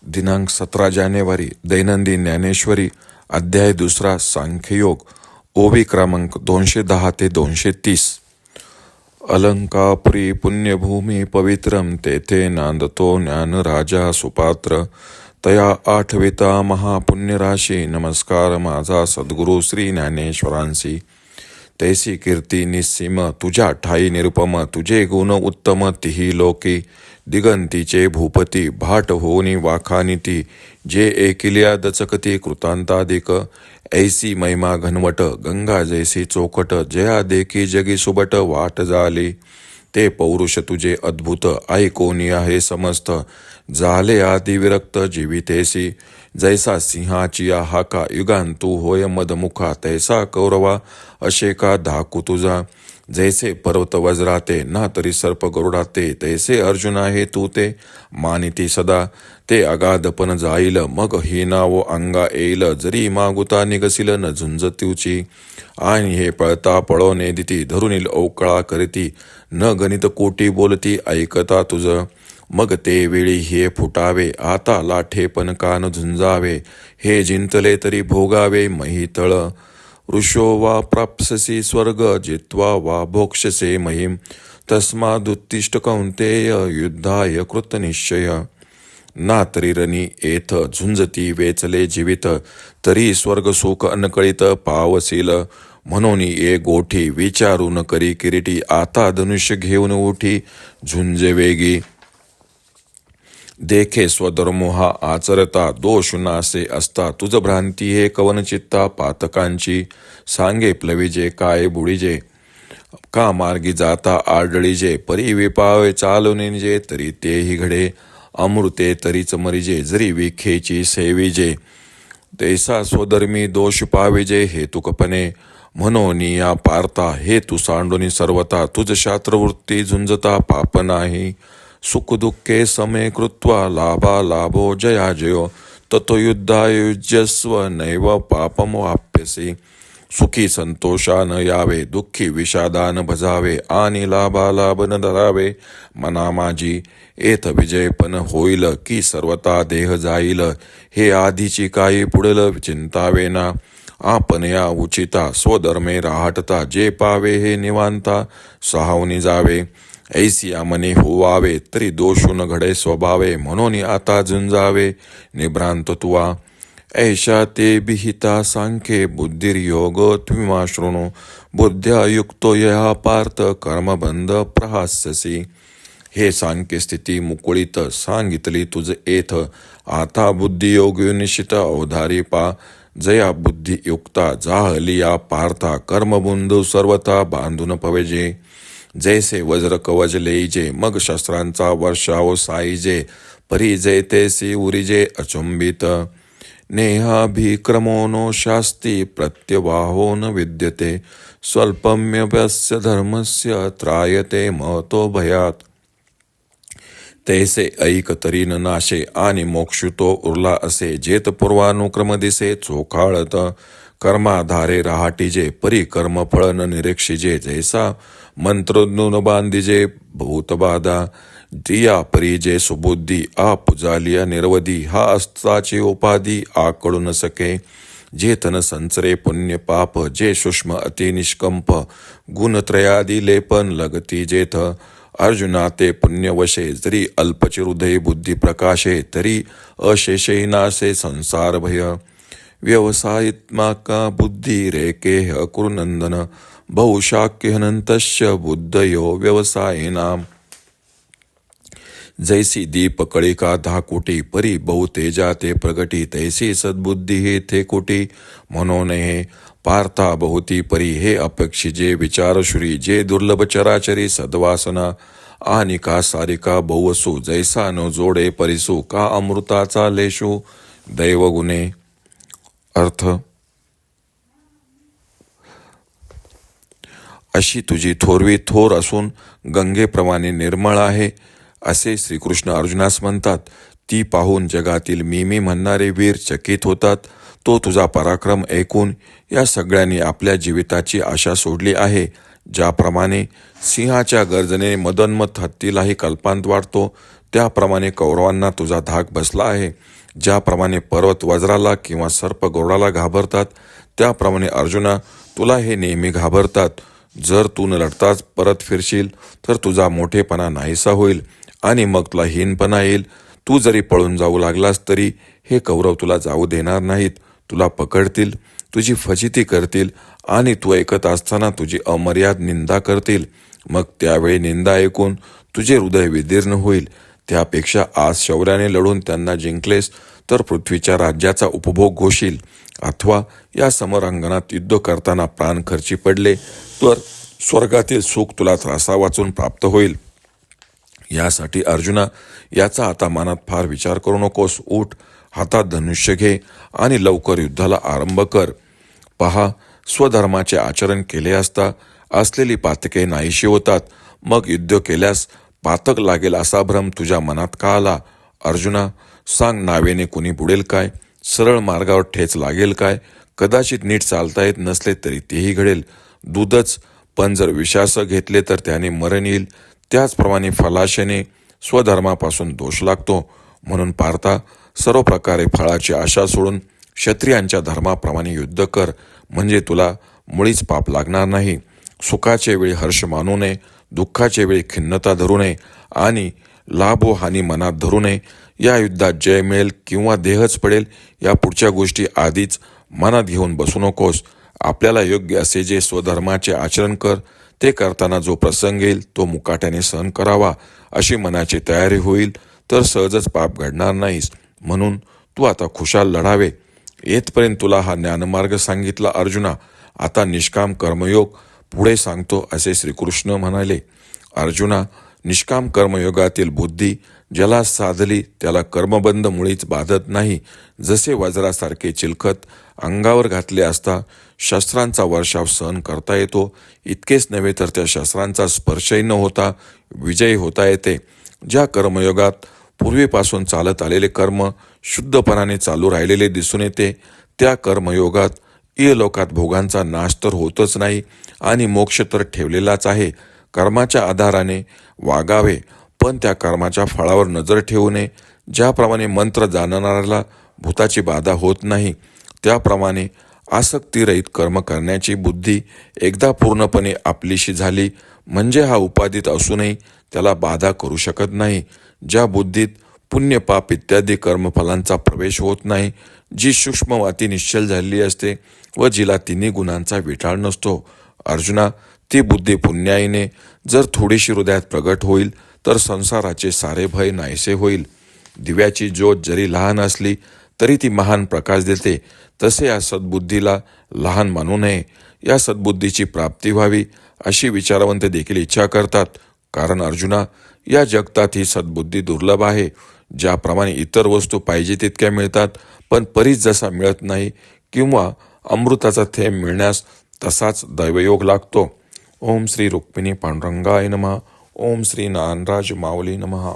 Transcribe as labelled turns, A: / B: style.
A: दिनांक 17 जानेवारी दैनंदिन ज्ञानेश्वरी अध्याय 2 सांख्ययोग ओवी क्रमांक 210 ते 230. अलंकापुरी पुण्यभूमी पवित्रम तेथे नांदतो ज्ञान राजा सुपात्र तया आठविता महापुण्यराशी नमस्कार माझा सद्गुरु श्री ज्ञानेश्वरांसी. तैसी कीर्ती निस्सीम तुझ्या ठाई निरुपम तुझे गुण उत्तम तिही लोकी दिगंतीचे भूपती भाट होनी वाखानिती जे एकिल्या दचकती कृतांतादिक ऐसी महिमा घनवट गंगा जैसी चोखट जया देखी जगी सुबट वाट झाली ते पौरुष तुझे अद्भुत ऐकोनी आहे समस्त झाले आदि विरक्त जीवितेसी जैसा सिंहाची हाका युगांतू होय मदमुखा तैसा कौरवा अशेका धाकू तुझा जैसे पर्वत वज्राते ना तरी सर्प गरुडाते तैसे अर्जुन आहे तू ते मानिती सदा ते अगाधपण जाईल मग ही नाव अंगा येईल जरी मागुता निगसिल न झुंज तुची आणि हे पळता पळवणे दिती धरुनील अवकळा करीती न गणित कोटी बोलती ऐकता तुझ मग ते वेळी हे फुटावे आता लाठे पण कान झुंजावे हे जिंतले तरी भोगावे महितळ ऋषो वा प्राप्स्यसि स्वर्ग जित्वा वा भोक्षसे महिम तस्मादुत्तिष्ठ कौंतेय युद्धाय कृतनिश्चय. ना तरी रणी येथ झुंजती वेचले जीवित तरी स्वर्ग सुख अनकळीत पावसील म्हणून ये गोठी विचारून करी किरीटी आता धनुष्य घेऊन उठी झुंजे वेगी देखे स्वधर्मो हा आचरता दोष नासे असता तुझ भ्रांती हे कवन चित्ता पातकांची सांगे प्लविजे काय बुडीजे का मार्गी जाता आडळीजे परी विपावे चालून जे तरी तेही घडे अमृते तरीच मरिजे जरी विखेची सेविजे तैसा स्वधर्मी दोष पाविजे हे तुकपणे म्हणून या पार्था हे तू सांडूनी सर्वता तुझ शास्त्रवृत्ती झुंजता पाप नाही सुख दुःखे समे कृत्वा लाभा लाभो जया जयो ततो युद्धायुज्यस्व नैव पापम वाप्यसी. सुखी संतोषान यावे दुःखी विषादान भजावे आणि लाभा लाभ न धरावे मना माझी एथ विजय पण होईल की सर्वता देह जाईल हे आधीची काही पुढल चिंतावे ना आपण या उचिता स्वधर्मे राहटता जे पावे हे निवांता सहावनी जावे ऐसी मने होवावे तरी दोषून घडे स्वभावे म्हणून आता झुंजावे निभ्रांत तुवा ऐशा ते विहिता सांख्ये बुद्धिर्योग त्विमा शृणु बुद्ध्या युक्तो यहा पार्थ कर्मबंध प्रहास्यसी. हे सांख्य स्थिती मुकुळीत सांगितली तुझ येथ आता बुद्धियोग निश्चित अवधारी पा जया बुद्धियुक्ता जाहली या पार्था कर्मबुंधू सर्वता बांधून पवेजे जैसे वज्र कवच लेईजे मग शस्त्रांचा वर्षाव साईजे परी जैतेसी उरिजे अचुंबित नेहाभिक्रमो नो शास्ती प्रत्यवाहो न विद्यते स्वल्पम्यप्यस्य धर्मस्य त्रायते महतो भयात. तैसे ऐक तरी न नाशे आणि मोक्षुतो उरला असे जेत पूर्वानुक्रम दिसे चोखाळत कर्माधारे राहाटीजे परी कर्मफळ न निरीक्षिजे जैसा मंत्रोन्नून बांधिजे भूतबाधा दिया परी जे सुबुद्धी पुजालिया निर्वधी हा अस्ताची उपाधी आकळू न सके जेतन संचरे पुण्य पाप जे सूक्ष्म अति निष्कंप गुणत्रयादी लेपन लगती जेथ अर्जुना ते पुण्यवशे जरी अल्पचिरुदय बुद्धी प्रकाशे तरी अशेषे नासे संसार भय व्यवसायित्माका बुद्धी रेकेह कुरुनंदन बहुशाक्यहनंतश्च बुद्धयो व्यवसायिनाम. जैसी दीप कळिका धाकुटी परी बहुतेजा ते प्रगटी तैसी सद्बुद्धी हे थे कुटी म्हणून हे पार्था बहुती परी हे अपेक्षिजे विचारशुरी जे दुर्लभ चराचरी सद्वासना आणि का सारिका बहुवसू जैसा न जोडे परिसू का अमृताचा लेशू दैवगुणे. अर्थ अशी तुझी थोरवी थोर असून गंगेप्रमाणे निर्मळ आहे असे श्रीकृष्ण अर्जुनास म्हणतात. ती पाहून जगातील मी म्हणणारे वीर चकित होतात. तो तुझा पराक्रम ऐकून या सगळ्यांनी आपल्या जीविताची आशा सोडली आहे. ज्याप्रमाणे सिंहाच्या गर्जनेने मदोन्मत हत्तीलाही कल्पांत वाटतो त्याप्रमाणे कौरवांना तुझा धाक बसला आहे. ज्याप्रमाणे पर्वत वज्राला किंवा सर्प गरुडाला घाबरतात, त्याप्रमाणे अर्जुना तुला हे नेहमी घाबरतात. जर तू न लढताच परत फिरशील तर तुझा मोठेपणा नाहीसा होईल आणि मग तुला हीनपणा येईल. तू जरी पळून जाऊ लागलास तरी हे कौरव तुला जाऊ देणार नाहीत. तुला पकडतील, तुझी फजिती करतील आणि तू ऐकत असताना तुझी अमर्याद निंदा करतील. मग त्यावेळी निंदा ऐकून तुझे हृदय विदीर्ण होईल. त्यापेक्षा आज शौर्याने लढून त्यांना जिंकलेस तर पृथ्वीच्या राज्याचा उपभोग घोशील, अथवा या समरांगणात युद्ध करताना प्राण खर्ची पडले तर स्वर्गातील सुख तुला त्रासा वाचून प्राप्त होईल. यासाठी अर्जुना, याचा आता मनात फार विचार करू नकोस. उठ, हातात धनुष्य घे आणि लवकर युद्धाला आरंभ कर. पहा, स्वधर्माचे आचरण केले असता असलेली पातके नाहीशी होतात. मग युद्ध केल्यास पातक लागेल असा भ्रम तुझ्या मनात का आला? अर्जुना, सांग, नावेने कुणी बुडेल काय? सरळ मार्गावर ठेच लागेल काय? कदाचित नीट चालता येत नसले तरी तेही घडेल. दूधच, पण जर विषास घेतले तर त्याने मरण येईल. त्याचप्रमाणे फलाशेने स्वधर्मापासून दोष लागतो. म्हणून पार्था, सर्व प्रकारे फळाची आशा सोडून क्षत्रियांच्या धर्माप्रमाणे युद्ध कर, म्हणजे तुला मुळीच पाप लागणार नाही. सुखाचे वेळी हर्ष मानू नये, दुःखाचे वेळी खिन्नता धरू नये आणि लाभ व हानी मनात धरू नये. या युद्धात जय मिळेल किंवा देहच पडेल या पुढच्या गोष्टी आधीच मनात घेऊन बसू नकोस. आपल्याला योग्य असे जे स्वधर्माचे आचरण कर. ते करताना जो प्रसंग येईल तो मुकाट्याने सहन करावा, अशी मनाची तयारी होईल तर सहजच पाप घडणार नाहीस. म्हणून तू आता खुशाल लढावे. येथपर्यंत तुला हा ज्ञानमार्ग सांगितला अर्जुना. आता निष्काम कर्मयोग पुढे सांगतो, असे श्रीकृष्ण म्हणाले. अर्जुना, निष्काम कर्मयोगातील बुद्धी ज्याला साधली त्याला कर्मबंध मुळीच बाधत नाही. जसे वज्रासारखे चिलखत अंगावर घातले असता शस्त्रांचा वर्षाव सहन करता येतो, इतकेच नव्हे तर त्या शस्त्रांचा स्पर्शही न होता विजयी होता येते. ज्या कर्मयोगात पूर्वीपासून चालत आलेले कर्म शुद्धपणाने चालू राहिलेले दिसून येते, त्या कर्मयोगात इहलोकात भोगांचा नाश तर होतच नाही आणि मोक्ष तर ठेवलेलाच आहे. कर्माच्या आधाराने वागावे, पण त्या कर्माच्या फळावर नजर ठेवू नये. ज्याप्रमाणे मंत्र जाणणाऱ्याला भूताची बाधा होत नाही, त्याप्रमाणे आसक्तीरहित कर्म करण्याची बुद्धी एकदा पूर्णपणे आपलीशी झाली म्हणजे हा उपाधीत असूनही त्याला बाधा करू शकत नाही. ज्या बुद्धीत पुण्य पाप इत्यादी कर्मफलांचा प्रवेश होत नाही, जी सूक्ष्मवाती निश्चल झालेली असते व जिला तिन्ही गुणांचा विटाळ नसतो, अर्जुना, ती बुद्धी पुण्याईने जर थोडीशी हृदयात प्रगट होईल तर संसाराचे सारे भय नाहीसे होईल. दिव्याची ज्योत जरी लहान असली तरी ती महान प्रकाश देते. तसे या सद्बुद्धीला लहान मानू नये. या सद्बुद्धीची प्राप्ती व्हावी अशी विचारवंत देखील इच्छा करतात. कारण अर्जुना, या जगतात ही सद्बुद्धी दुर्लभ आहे. ज्याप्रमाणे इतर वस्तू पाहिजे तितक्या मिळतात पण परीच जसा मिळत नाही, किंवा अमृताचा थेंब मिळण्यास तसाच दैवयोग लागतो. ओम श्री रुक्मिणी पांडुरंगाय नमः. ओम श्री नानराज माऊली नमः.